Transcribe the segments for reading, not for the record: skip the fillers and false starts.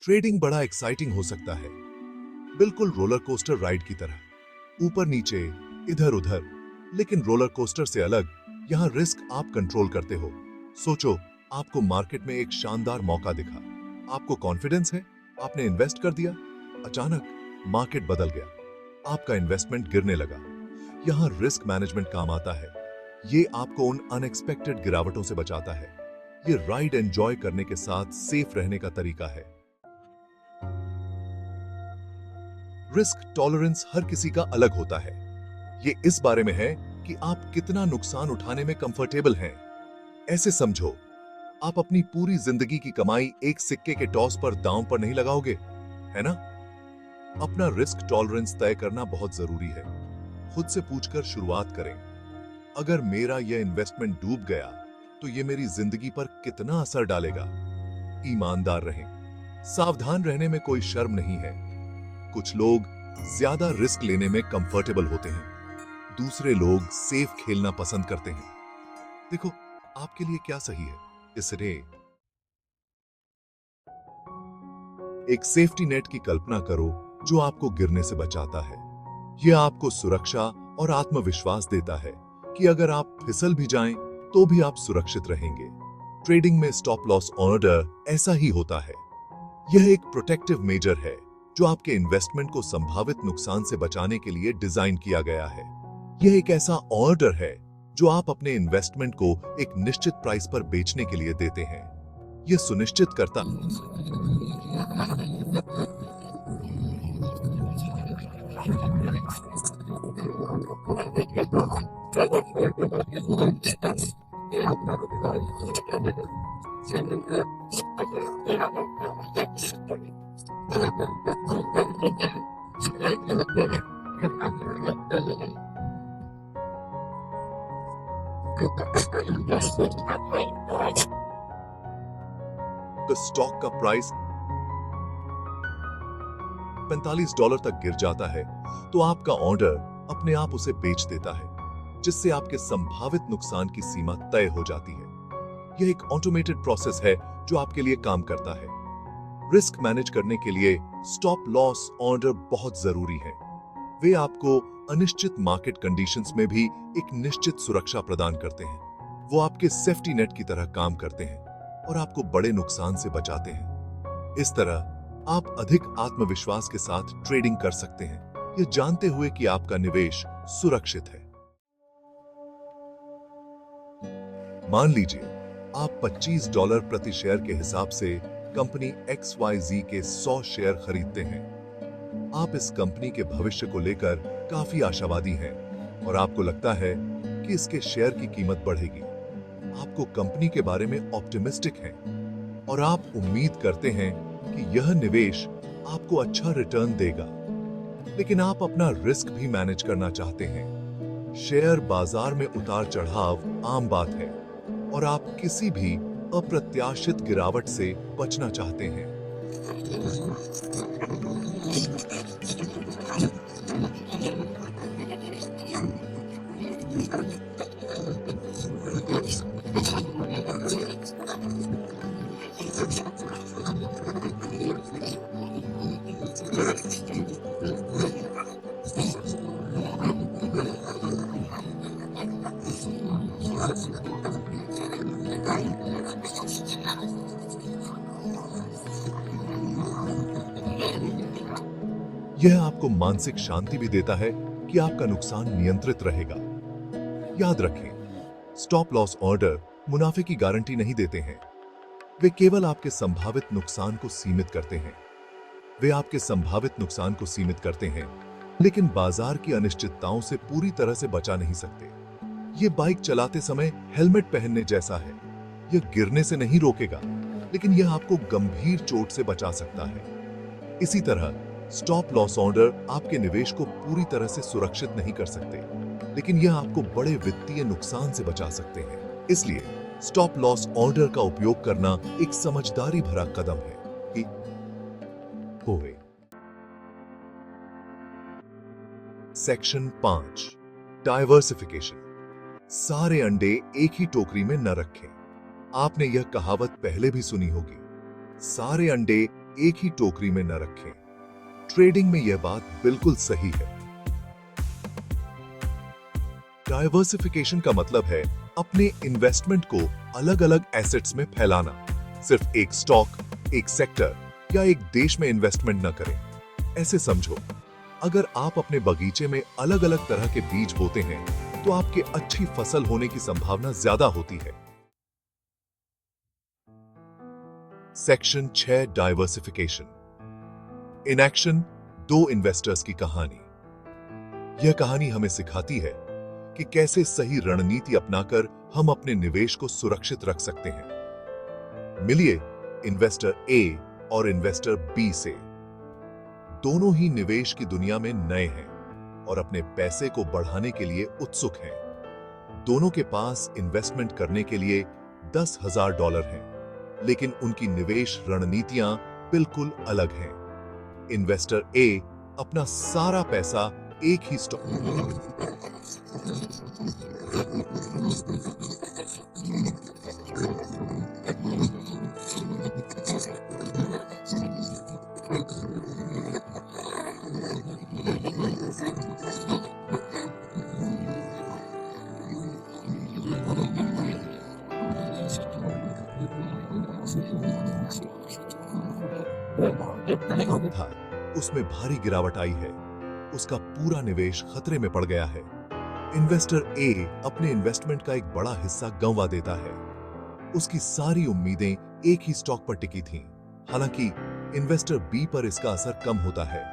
Trading बड़ा exciting हो सकता है, बिल्कुल रोलर कोस्टर राइड की तरह, ऊपर नीचे, इधर उधर। लेकिन रोलर कोस्टर से अलग, यहाँ रिस्क आप कंट्रोल करते हो। सोचो, आपको मार्केट में एक शानदार मौका दिखा, आपको कॉन्फिडेंस है, आपने इन्वेस्ट कर दिया। अचानक मार्केट बदल गया, आपका इन्वेस्टमेंट गिरने लगा। यहाँ रिस्क मैनेजमेंट काम आता है। ये आपको उन अनएक्सपेक्टेड गिरावटों से बचाता है। ये राइड एंजॉय करने के साथ सेफ रहने का तरीका है। रिस्क टॉलरेंस हर किसी का अलग होता है। ये इस बारे में है कि आप कितना नुकसान उठाने में कंफर्टेबल हैं। ऐसे समझो, आप अपनी पूरी जिंदगी की कमाई एक सिक्के के टॉस पर दांव पर नहीं लगाओगे, है ना? अपना रिस्क टॉलरेंस तय करना बहुत जरूरी है। खुद से पूछकर शुरुआत करें, अगर मेरा यह इन्वेस्टमेंट डूब गया तो यह मेरी जिंदगी पर कितना असर डालेगा? ईमानदार रहें। सावधान रहने में कोई शर्म नहीं है। कुछ लोग ज्यादा रिस्क लेने में कंफर्टेबल होते हैं, दूसरे लोग सेफ खेलना पसंद करते हैं। देखो, आपके लिए क्या सही है, इसलिए एक सेफ्टी नेट की कल्पना करो जो आपको गिरने से बचाता है। यह आपको सुरक्षा और आत्मविश्वास देता है कि अगर आप फिसल भी जाएं तो भी आप सुरक्षित रहेंगे। ट्रेडिंग में स्टॉप लॉस ऑर्डर ऐसा ही होता है। यह एक प्रोटेक्टिव मेजर है जो आपके इन्वेस्टमेंट को संभावित नुकसान से बचाने के लिए डिजाइन किया गया है। यह एक ऐसा ऑर्डर है जो आप अपने इन्वेस्टमेंट को एक निश्चित प्राइस पर बेचने के लिए देते हैं। यह सुनिश्चित करता स्टॉक का प्राइस $45 तक गिर जाता है तो आपका ऑर्डर अपने आप उसे बेच देता है, जिससे आपके संभावित नुकसान की सीमा तय हो जाती है। यह एक ऑटोमेटेड प्रोसेस है जो आपके लिए काम करता है। रिस्क मैनेज करने के लिए स्टॉप लॉस ऑर्डर बहुत जरूरी है। वे आपको अनिश्चित मार्केट कंडीशंस में भी एक निश्चित सुरक्षा प्रदान करते हैं। वो आपके सेफ्टी नेट की तरह काम करते हैं और आपको बड़े नुकसान से बचाते हैं। इस तरह आप अधिक आत्मविश्वास के साथ ट्रेडिंग कर सकते हैं, ये जानते हुए कि आपका निवेश सुरक्षित है। मान लीजिए आप $25 प्रति शेयर के हिसाब से कंपनी XYZ के 100 शेयर खरीदते हैं। आप इस कंपनी के भविष्य को लेकर काफी आशावादी हैं और आपको लगता है कि इसके शेयर की कीमत बढ़ेगी। आपको कंपनी के बारे में ऑप्टिमिस्टिक हैं और आप उम्मीद करते हैं कि यह निवेश आपको अच्छा रिटर्न देगा। लेकिन आप अपना रिस्क भी मैनेज करना चाहते हैं। शेयर बाजार में उतार चढ़ाव आम बात है और आप किसी भी अप्रत्याशित गिरावट से बचना चाहते हैं। यह आपको मानसिक शांति भी देता है कि आपका नुकसान नियंत्रित रहेगा। याद रखें, स्टॉप लॉस ऑर्डर मुनाफे की गारंटी नहीं देते हैं। वे केवल आपके संभावित नुकसान को सीमित करते हैं। वे आपके संभावित नुकसान को सीमित करते हैं, लेकिन बाजार की अनिश्चितताओं से पूरी तरह से बचा नहीं सकते। ये बाइक चलाते समय हेलमेट पहनने जैसा है। यह गिरने से नहीं रोकेगा, लेकिन यह आपको गंभीर चोट से बचा सकता है। इसी तरह स्टॉप लॉस ऑर्डर आपके निवेश को पूरी तरह से सुरक्षित नहीं कर सकते, लेकिन यह आपको बड़े वित्तीय नुकसान से बचा सकते हैं। इसलिए स्टॉप लॉस ऑर्डर का उपयोग करना एक समझदारी भरा कदम है कि होवे। Section 5, diversification. सारे अंडे एक ही टोकरी में न रखें। आपने यह कहावत पहले भी सुनी होगी, सारे अंडे एक ही टोकरी में न रखें। ट्रेडिंग में यह बात बिल्कुल सही है। डाइवर्सिफिकेशन का मतलब है अपने इन्वेस्टमेंट को अलग-अलग एसेट्स में फैलाना। सिर्फ एक स्टॉक, एक सेक्टर या एक देश में इन्वेस्टमेंट न करें। ऐसे समझो, अगर आप अपने बगीचे में अलग-अलग तरह के बीज बोते हैं, तो आपके अच्छी फसल होने की संभावना ज्यादा होती है। Section 6 diversification. In action, 2 investors की कहानी। यह कहानी हमें सिखाती है कि कैसे सही रणनीति अपनाकर हम अपने निवेश को सुरक्षित रख सकते हैं। मिलिए इन्वेस्टर ए और इन्वेस्टर बी से। दोनों ही निवेश की दुनिया में नए हैं और अपने पैसे को बढ़ाने के लिए उत्सुक हैं। दोनों के पास इन्वेस्टमेंट करने के लिए $10,000 हैं, लेकिन उनकी निवेश रणनीतियां बिल्कुल अलग हैं। इन्वेस्टर ए अपना सारा पैसा एक ही स्टॉक था, उसमें भारी गिरावट आई है। उसका पूरा निवेश खतरे में पड़ गया है। इन्वेस्टर ए अपने इन्वेस्टमेंट का एक बड़ा हिस्सा गंवा देता है। उसकी सारी उम्मीदें एक ही स्टॉक पर टिकी थीं। हालांकि इन्वेस्टर बी पर इसका असर कम होता है।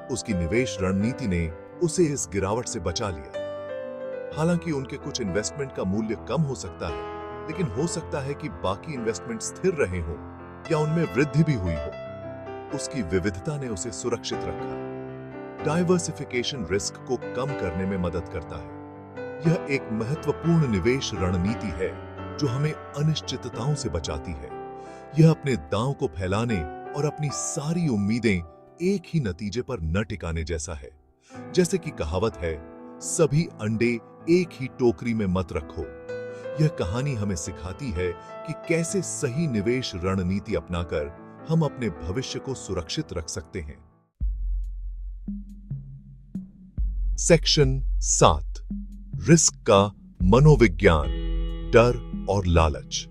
उसकी निवेश रणनीति ने उसे इस गिरावट से बचा लिया। हालांकि उनके कुछ इन्वेस्टमेंट का मूल्य कम हो सकता है, लेकिन हो सकता है कि बाकी इन्वेस्टमेंट स्थिर रहे हों या उनमें वृद्धि भी हुई हो। उसकी विविधता ने उसे सुरक्षित रखा। डाइवर्सिफिकेशन रिस्क को कम करने में मदद करता है। यह एक महत्वपूर्ण निवेश रणनीति है जो हमें अनिश्चितताओं से बचाती है। यह अपने दांव को फैलाने और अपनी सारी उम्मीदें एक ही नतीजे पर न टिकाने जैसा है। जैसे कि कहावत है, सभी अंडे एक ही टोकरी में मत रखो। यह कहानी हमें सिखाती है कि कैसे सही निवेश रणनीति अपनाकर हम अपने भविष्य को सुरक्षित रख सकते हैं। सेक्शन 7, रिस्क का मनोविज्ञान, डर और लालच।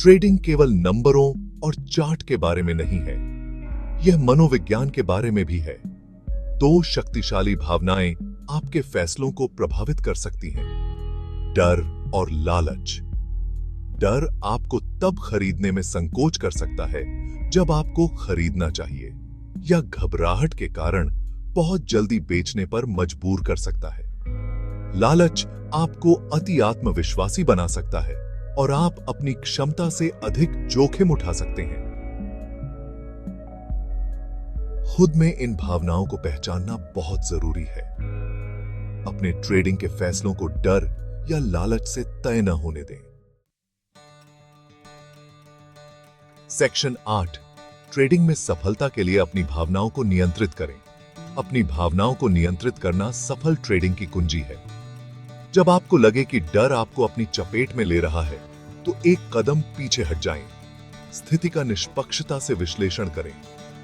ट्रेडिंग केवल नंबरों और चार्ट के बारे में नहीं है, यह मनोविज्ञान के बारे में भी है। 2 शक्तिशाली भावनाएं आपके फैसलों को प्रभावित कर सकती हैं, डर और लालच। डर आपको तब खरीदने में संकोच कर सकता है जब आपको खरीदना चाहिए, या घबराहट के कारण बहुत जल्दी बेचने पर मजबूर कर सकता है। लालच आपको अति आत्मविश्वासी बना सकता है और आप अपनी क्षमता से अधिक जोखिम उठा सकते हैं। खुद में इन भावनाओं को पहचानना बहुत जरूरी है। अपने ट्रेडिंग के फैसलों को डर या लालच से तय न होने दें। सेक्शन 8, ट्रेडिंग में सफलता के लिए अपनी भावनाओं को नियंत्रित करें। अपनी भावनाओं को नियंत्रित करना सफल ट्रेडिंग की कुंजी है। जब आपको लगे कि डर आपको अपनी चपेट में ले रहा है, तो एक कदम पीछे हट जाएं। स्थिति का निष्पक्षता से विश्लेषण करें।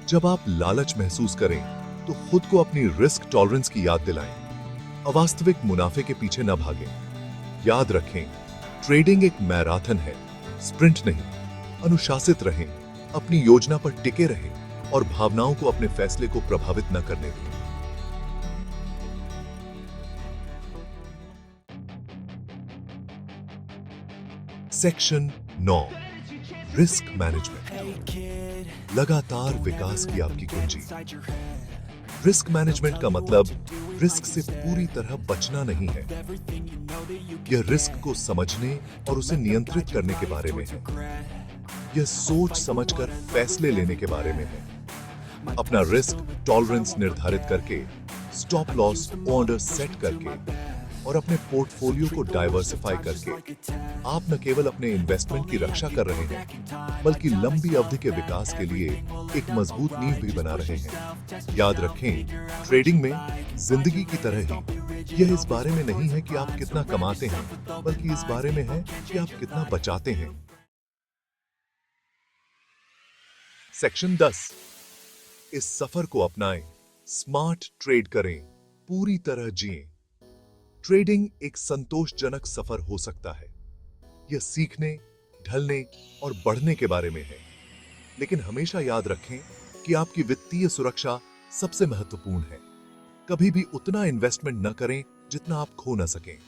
जब आप लालच महसूस करें, तो खुद को अपनी रिस्क टॉलरेंस की याद दिलाएं। अवास्तविक मुनाफे के पीछे न भागें। याद रखें, ट्रेडिंग एक मैराथन है, स्प्रिंट नहीं। अनुशासित रहें, अपनी योजना पर टिके रहें और भावनाओं को अपने फैसले को प्रभावित न करने दें। सेक्शन 9, रिस्क मैनेजमेंट, लगातार विकास की आपकी कुंजी। रिस्क मैनेजमेंट का मतलब रिस्क से पूरी तरह बचना नहीं है। यह रिस्क को समझने और उसे नियंत्रित करने के बारे में है। यह सोच समझकर फैसले लेने के बारे में है। अपना रिस्क टॉलरेंस निर्धारित करके, स्टॉप लॉस ऑर्डर सेट करके और अपने पोर्टफोलियो को डाइवर्सिफाई करके आप न केवल अपने इन्वेस्टमेंट की रक्षा कर रहे हैं, बल्कि लंबी अवधि के विकास के लिए एक मजबूत नींव भी बना रहे हैं। याद रखें, ट्रेडिंग में जिंदगी की तरह ही यह इस बारे में नहीं है कि आप कितना कमाते हैं, बल्कि इस बारे में है कि आप कितना बचाते हैं। सेक्शन 10, इस सफर को अपनाएं, स्मार्ट ट्रेड करें, पूरी तरह जिएं। ट्रेडिंग एक संतोषजनक सफर हो सकता है। यह सीखने, ढलने और बढ़ने के बारे में है, लेकिन हमेशा याद रखें कि आपकी वित्तीय सुरक्षा सबसे महत्वपूर्ण है। कभी भी उतना इन्वेस्टमेंट न करें जितना आप खो न सकें।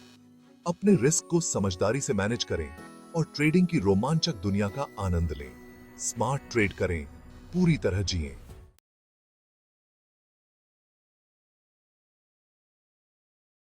अपने रिस्क को समझदारी से मैनेज करें और ट्रेडिंग की रोमांचक दुनिया का आनंद लें। स्मार्ट ट्रेड करें, पूरी तरह जिएं।